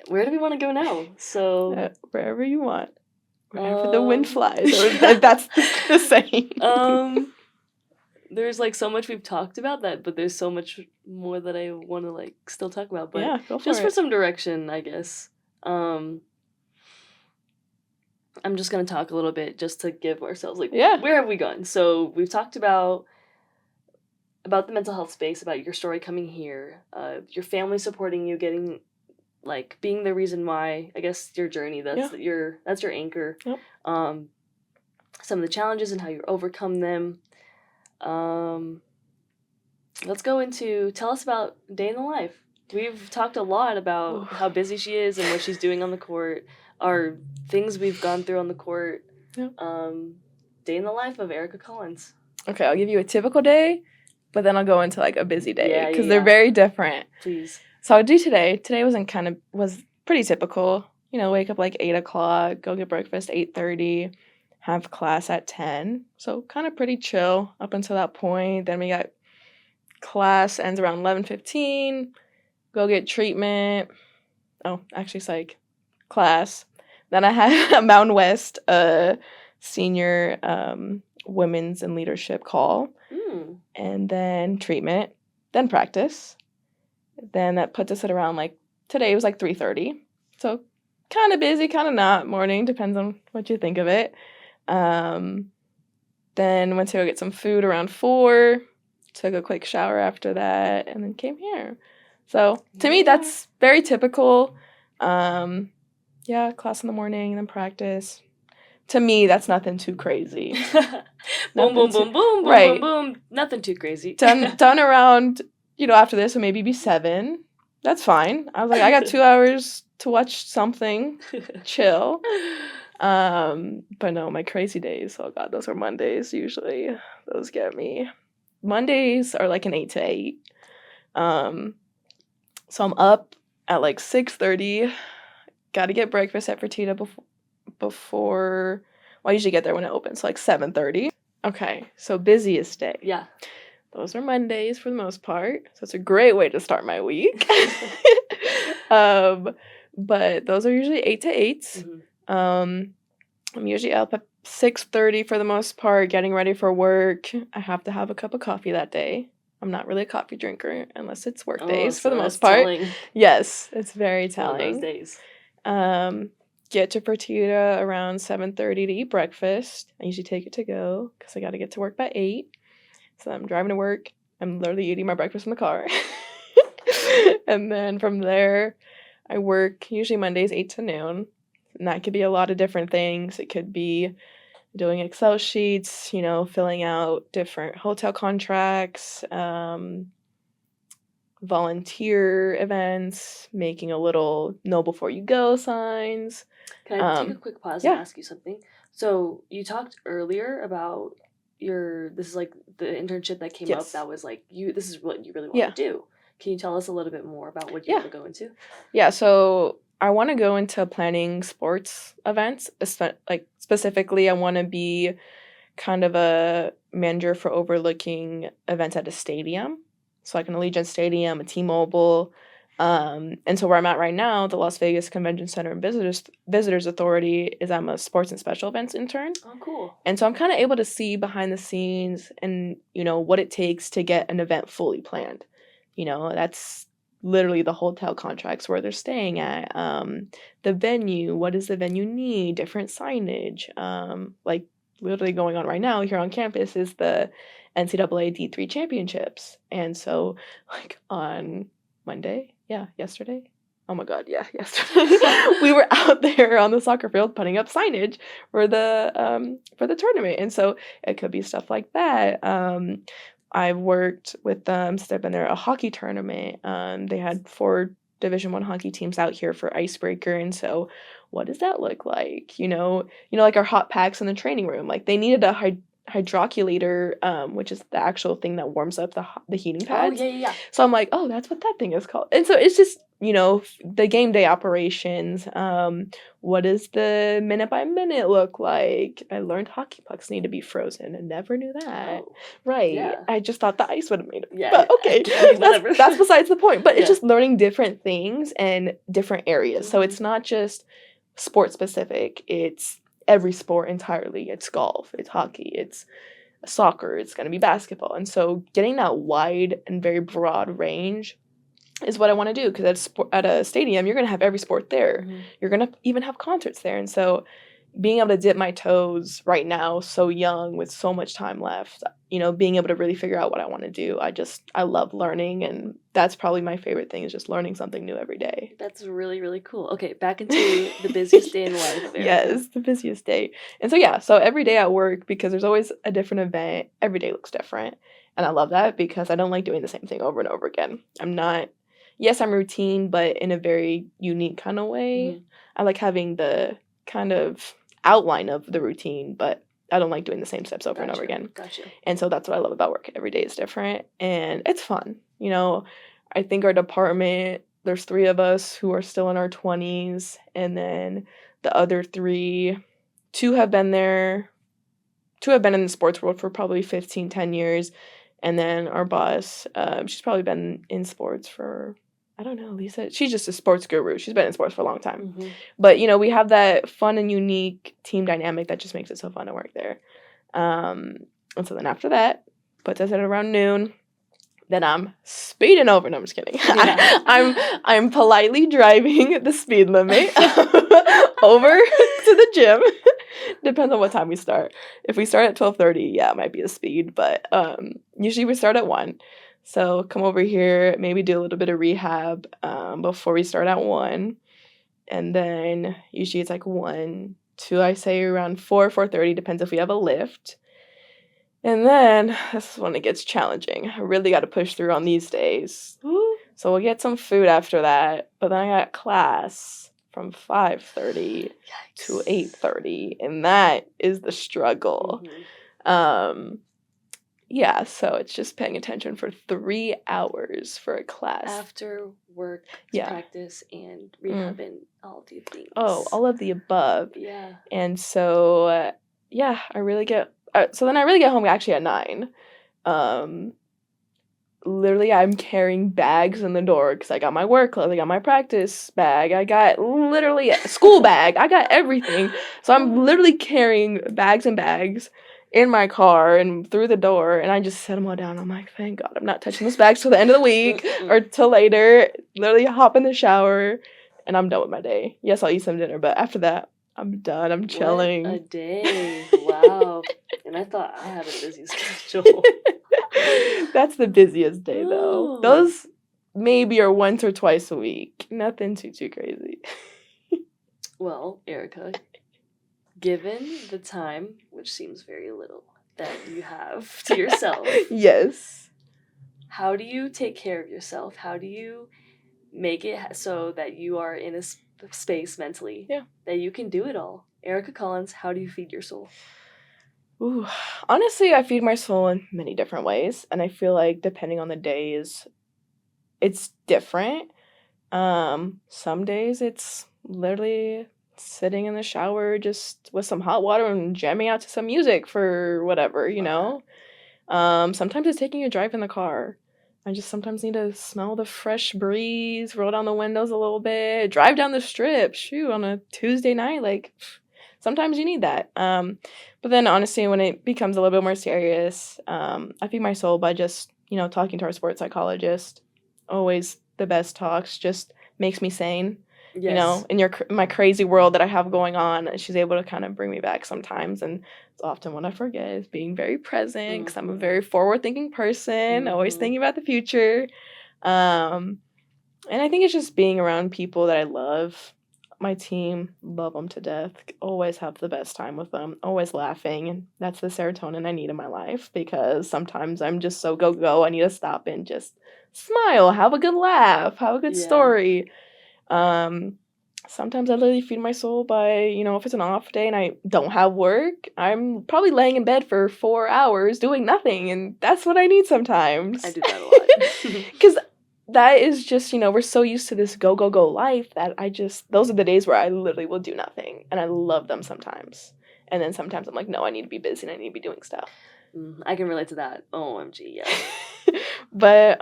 Where do we want to go now? So
wherever you want. Wherever the wind flies, or that's the saying.
There's like so much we've talked about but there's so much more that I want to like still talk about. But
yeah, go for
just
it.
for some direction, I guess. I'm just gonna talk a little bit just to give ourselves where have we gone? So we've talked about the mental health space, about your story coming here, your family supporting you, getting like being the reason why, I guess, your journey, that's your anchor.
Yep.
Some of the challenges and how you overcome them. Let's go into, tell us about day in the life. We've talked a lot about how busy she is and what she's doing on the court, or things we've gone through on the court.
Yep.
Day in the life of Erica Collins.
Okay, I'll give you a typical day, but then I'll go into like a busy day, because they're very different.
Please.
So I'll do today. Today was pretty typical. Wake up like 8 o'clock, go get breakfast 8:30, have class at 10. So kind of pretty chill up until that point. Then we got class ends around 11:15. Go get treatment. Oh, actually, psych. Class. Then I had a Mountain West senior women's and leadership call. And then treatment. Then practice. Then that puts us at around today was 3:30. So kind of busy, kind of not. Morning, depends on what you think of it. Then went to go get some food around 4. Took a quick shower after that, and then came here. So to me, that's very typical. Class in the morning, then practice. To me, that's nothing too crazy.
Boom, boom, boom, boom,
right.
boom, boom. Nothing too crazy.
Done around, after this, would maybe be 7. That's fine. I was like, I got 2 hours to watch something, chill. But no, my crazy days, oh God, those are Mondays usually. Those get me. Mondays are like an 8 to 8. So I'm up at like 6:30. Gotta get breakfast at Fertitta before. Well, I usually get there when it opens, so like 7:30. Okay, so busiest day.
Yeah.
Those are Mondays for the most part, so it's a great way to start my week. But those are usually 8 to 8.
Mm-hmm.
I'm usually up at 6:30 for the most part, getting ready for work. I have to have a cup of coffee that day. I'm not really a coffee drinker unless it's work days for the most part.
Telling.
Yes, it's very
It's one of
telling.
those days.
Get to Fertitta around 7:30 to eat breakfast. I usually take it to go because I got to get to work by 8. So I'm driving to work. I'm literally eating my breakfast in the car. And then from there, I work usually Mondays 8 to noon. And that could be a lot of different things. It could be doing Excel sheets, filling out different hotel contracts, volunteer events, making a little know before you go signs.
Can I take a quick pause and ask you something? So you talked earlier about this is like the internship that came up that was like this is what you really want to do. Can you tell us a little bit more about what you want to go into?
Yeah, so I want to go into planning sports events. Like specifically, I want to be kind of a manager for overlooking events at a stadium. So like an Allegiant Stadium, a T-Mobile. And so where I'm at right now, the Las Vegas Convention Center and Visitors Authority, is I'm a sports and special events intern.
Oh, cool.
And so I'm kind of able to see behind the scenes and, what it takes to get an event fully planned. That's literally the hotel contracts, where they're staying at, the venue, what does the venue need, different signage. Like literally going on right now here on campus is the NCAA D3 championships. And so like on Monday, yesterday. Oh my God, yesterday. We were out there on the soccer field putting up signage for the tournament. And so it could be stuff like that. I've worked with them since I've been there, a hockey tournament. They had 4 Division I hockey teams out here for Icebreaker, and so what does that look like? Like our hot packs in the training room. Like they needed a hydroculator, which is the actual thing that warms up the heating pads.
Oh, yeah.
So I'm like, oh, that's what that thing is called. And so it's just, the game day operations. What does the minute by minute look like? I learned hockey pucks need to be frozen and never knew that.
Oh,
right.
yeah.
I just thought the ice would have made it.
Yeah.
But okay, that's besides the point. But it's just learning different things and different areas.
Mm-hmm.
So it's not just sport specific. It's every sport entirely. It's golf, it's hockey, it's soccer, it's going to be basketball. And so getting that wide and very broad range is what I want to do, because at a stadium, you're going to have every sport there. Mm-hmm. You're going to even have concerts there. And so being able to dip my toes right now, so young with so much time left, being able to really figure out what I want to do. I love learning, and that's probably my favorite thing, is just learning something new every day.
That's really, really cool. Okay, back into the busiest day in life of Erica.
Yes, the busiest day. And so every day at work, because there's always a different event, every day looks different. And I love that, because I don't like doing the same thing over and over again. I'm routine, but in a very unique kind of way. Mm-hmm. I like having the kind of outline of the routine, but I don't like doing the same steps over and over again.
Gotcha.
And so that's what I love about work. Every day is different, and it's fun. I think our department, there's 3 of us who are still in our 20s, and then the other 3, 2 have been in the sports world for probably 10 years. And then our boss, she's probably been in sports for, I don't know, Lisa. She's just a sports guru. She's been in sports for a long time. Mm-hmm. But, we have that fun and unique team dynamic that just makes it so fun to work there. And so then after that, puts us at around noon. Then I'm speeding over. No, I'm just kidding. Yeah. I'm politely driving the speed limit over to the gym. Depends on what time we start. If we start at 12:30, it might be a speed. But usually we start at 1. So come over here, maybe do a little bit of rehab before we start at 1. And then usually it's like 1, 2, I say around 4:30, depends if we have a lift. And then this is when it gets challenging. I really got to push through on these days. Ooh. So we'll get some food after that. But then I got class from 5:30 to 8:30. And that is the struggle. Mm-hmm. yeah, so it's just paying attention for 3 hours for a class.
After work,
Yeah.
practice, and rehab, and all the things.
Oh, all of the above.
Yeah.
And so, yeah, I really get home actually at 9. Literally, I'm carrying bags in the door because I got my work clothes, I got my practice bag, I got literally a school bag, I got everything. So I'm literally carrying bags and bags in my car and through the door, and I just set them all down. I'm like, thank God I'm not touching those bags till the end of the week or till later. Literally hop in the shower, and I'm done with my day. Yes, I'll eat some dinner, but after that, I'm done. I'm chilling.
What a day. Wow. And I thought I had a busy schedule.
That's the busiest day, though.
Ooh.
Those maybe are once or twice a week. Nothing too crazy.
Well, Erica, given the time, which seems very little, that you have to yourself.
Yes.
How do you take care of yourself? How do you make it so that you are in a space mentally that you can do it all? Erica Collins, how do you feed your soul?
Ooh, honestly, I feed my soul in many different ways, and I feel like depending on the days, it's different. Some days it's literally sitting in the shower just with some hot water and jamming out to some music for whatever, you know. Sometimes it's taking a drive in the car. I just sometimes need to smell the fresh breeze, roll down the windows a little bit, drive down the strip, shoot, on a Tuesday night, like, sometimes you need that. But then honestly, when it becomes a little bit more serious, I feed my soul by just, talking to our sports psychologist. Always the best talks, just makes me sane.
Yes.
In my crazy world that I have going on, she's able to kind of bring me back sometimes, and it's often what I forget is being very present because I'm a very forward-thinking person, always thinking about the future. And I think it's just being around people that I love. My team, love them to death. Always have the best time with them. Always laughing, and that's the serotonin I need in my life because sometimes I'm just so go. I need to stop and just smile, have a good laugh, have a good story. Sometimes I literally feed my soul by, if it's an off day and I don't have work, I'm probably laying in bed for 4 hours doing nothing, and that's what I need sometimes.
I do that a lot.
Because that is just, we're so used to this go life that those are the days where I literally will do nothing, and I love them sometimes. And then sometimes I'm like, no, I need to be busy and I need to be doing stuff.
I can relate to that. OMG, yeah.
But,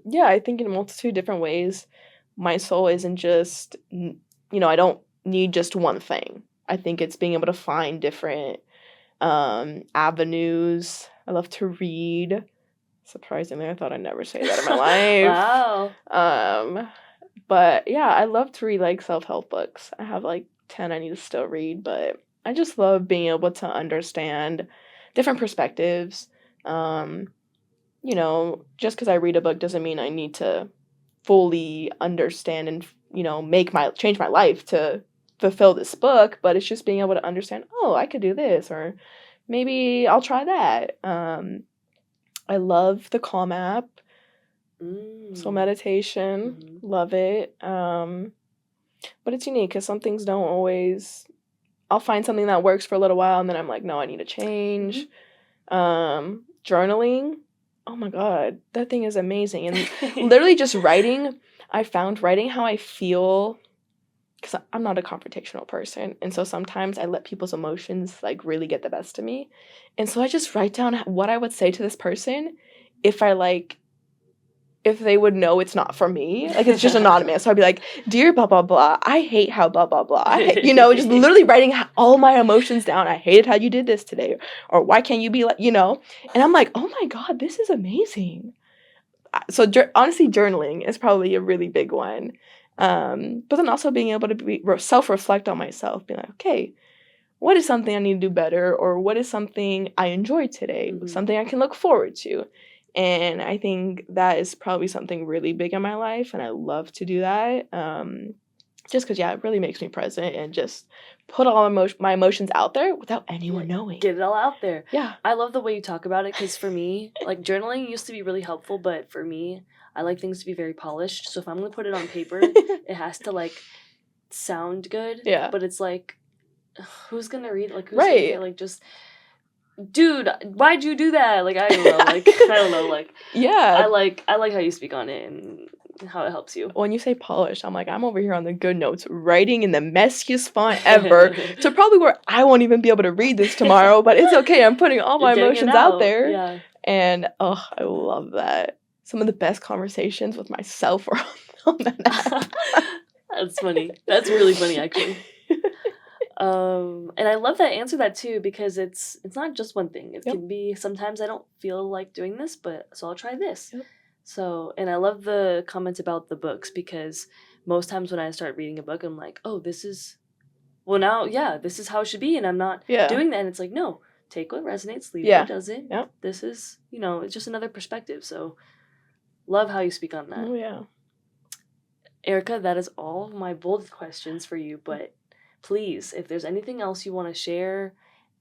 yeah, I think in a multitude of different ways, my soul isn't just, I don't need just one thing. I think it's being able to find different avenues. I love to read. Surprisingly, I thought I'd never say that in my life.
Wow.
But yeah, I love to read like self-help books. I have like 10 I need to still read, but I just love being able to understand different perspectives. Just because I read a book doesn't mean I need to fully understand and, change my life to fulfill this book, but it's just being able to understand, oh, I could do this, or maybe I'll try that. I love the Calm app. So meditation, love it. But it's unique because some things don't always, I'll find something that works for a little while and then I'm like, no, I need to change. Journaling, oh my God, that thing is amazing. And literally just writing, I found writing how I feel, because I'm not a confrontational person. And so sometimes I let people's emotions like really get the best of me. And so I just write down what I would say to this person if they would know it's not for me. Like, it's just anonymous. So I'd be like, dear blah, blah, blah, I hate how blah, blah, blah. Just literally writing all my emotions down. I hated how you did this today. Or why can't you be like, And I'm like, oh my God, this is amazing. So honestly, journaling is probably a really big one. But then also being able to self-reflect on myself. Being like, okay, what is something I need to do better? Or what is something I enjoyed today? Something I can look forward to. And I think that is probably something really big in my life, and I love to do that. Just because, it really makes me present and just put all my emotions out there without anyone knowing.
Get it all out there.
Yeah.
I love the way you talk about it, because for me, like, journaling used to be really helpful, but for me, I like things to be very polished. So if I'm going to put it on paper, it has to, like, sound good.
Yeah.
But it's like, who's going to read it? Like, who's going to care? Like, just dude, why'd you do that? Like, I don't know. Like, I don't know. Like,
Yeah.
I like how you speak on it and how it helps you.
When you say polished, I'm like, I'm over here on the good notes, writing in the messiest font ever, to probably where I won't even be able to read this tomorrow, but it's okay. I'm putting all
You're
my
getting it
emotions out
out.
there.
Yeah.
And, oh, I love that. Some of the best conversations with myself were on that app.
That's funny. That's really funny, actually. And I love that answer that too, because it's not just one thing. It
Yep.
can be sometimes I don't feel like doing this, but so I'll try this.
Yep.
So, and I love the comments about the books, because most times when I start reading a book, I'm like, oh, this is, well, now, yeah, this is how it should be, and I'm not
Yeah.
doing that. And it's like, no, take what resonates, leave
Yeah.
what doesn't.
Yep.
This is, it's just another perspective. So, love how you speak on that.
Oh, yeah.
Erica, that is all of my bold questions for you, but please, if there's anything else you want to share,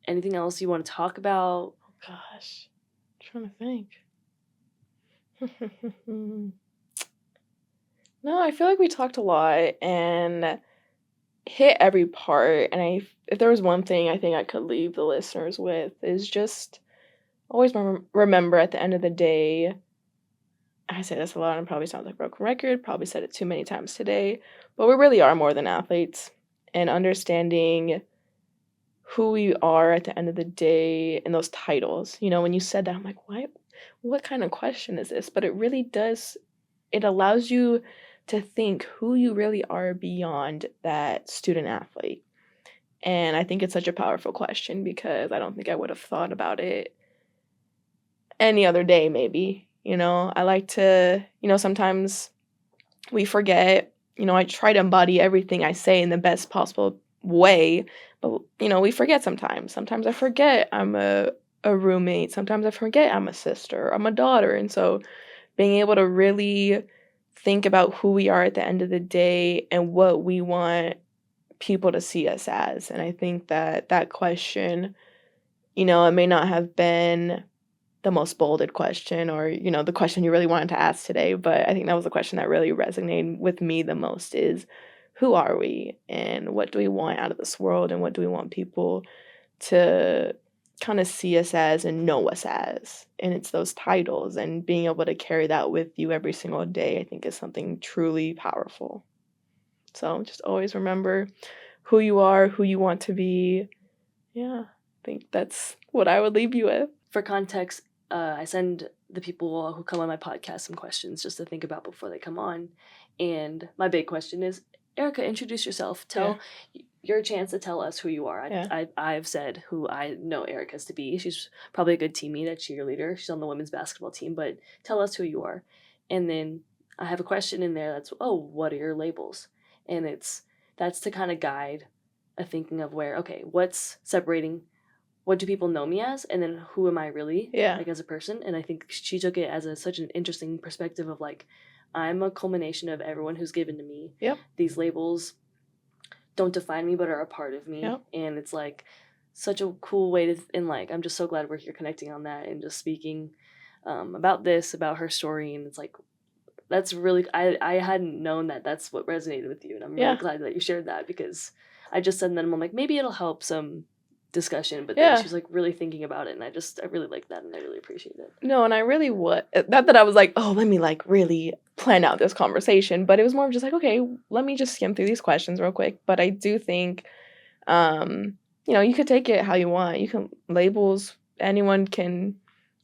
anything else you want to talk about.
Oh, gosh. I'm trying to think. No, I feel like we talked a lot and hit every part. And if there was one thing I think I could leave the listeners with is just always remember at the end of the day, I say this a lot and probably sounds like a broken record, probably said it too many times today, but we really are more than athletes. And understanding who we are at the end of the day and those titles. When you said that, I'm like, what kind of question is this? But it really does, it allows you to think who you really are beyond that student athlete. And I think it's such a powerful question, because I don't think I would have thought about it any other day, maybe. I like to, sometimes we forget, I try to embody everything I say in the best possible way, but, we forget sometimes. Sometimes I forget I'm a roommate. Sometimes I forget I'm a sister, I'm a daughter. And so being able to really think about who we are at the end of the day and what we want people to see us as. And I think that question, it may not have been the most bolded question or, the question you really wanted to ask today, but I think that was the question that really resonated with me the most is, who are we and what do we want out of this world and what do we want people to kind of see us as and know us as? And it's those titles, and being able to carry that with you every single day, I think is something truly powerful. So just always remember who you are, who you want to be. Yeah, I think that's what I would leave you with.
For context, I send the people who come on my podcast some questions just to think about before they come on. And my big question is, Erica, introduce yourself. Tell your chance to tell us who you are. I've said who I know Erica's to be. She's probably a good teammate, a cheerleader. She's on the women's basketball team, but tell us who you are. And then I have a question in there that's, oh, what are your labels? And that's to kind of guide a thinking of where, okay, what's separating, what do people know me as, and then who am I really, like, as a person? And I think she took it as such an interesting perspective of, like, I'm a culmination of everyone who's given to me.
Yep.
These labels don't define me, but are a part of me.
Yep.
And it's, like, such a cool way to, and, like, I'm just so glad we're here connecting on that and just speaking about this, about her story. And it's, like, that's really, I hadn't known that that's what resonated with you. And I'm really glad that you shared that, because I just said, and then I'm like, maybe it'll help some discussion, but then she's like really thinking about it, and I really like that, and I really appreciate it.
No, and I really would, not that I was like, oh, let me like really plan out this conversation, but it was more of just like, okay, let me just skim through these questions real quick. But I do think you could take it how you want. You can labels, anyone can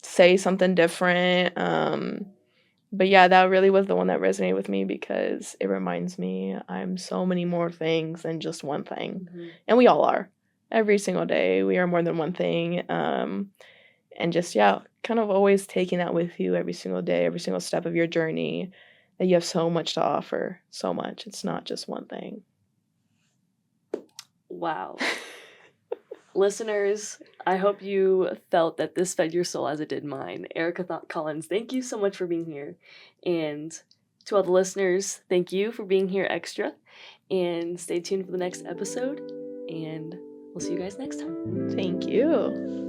say something different, but yeah, that really was the one that resonated with me, because it reminds me I'm so many more things than just one thing. And we all are. Every single day, we are more than one thing. And just, kind of always taking that with you every single day, every single step of your journey, that you have so much to offer, so much. It's not just one thing.
Wow. Listeners, I hope you felt that this fed your soul as it did mine. Erica Collins, thank you so much for being here. And to all the listeners, thank you for being here extra. And stay tuned for the next episode. And we'll see you guys next time.
Thank you.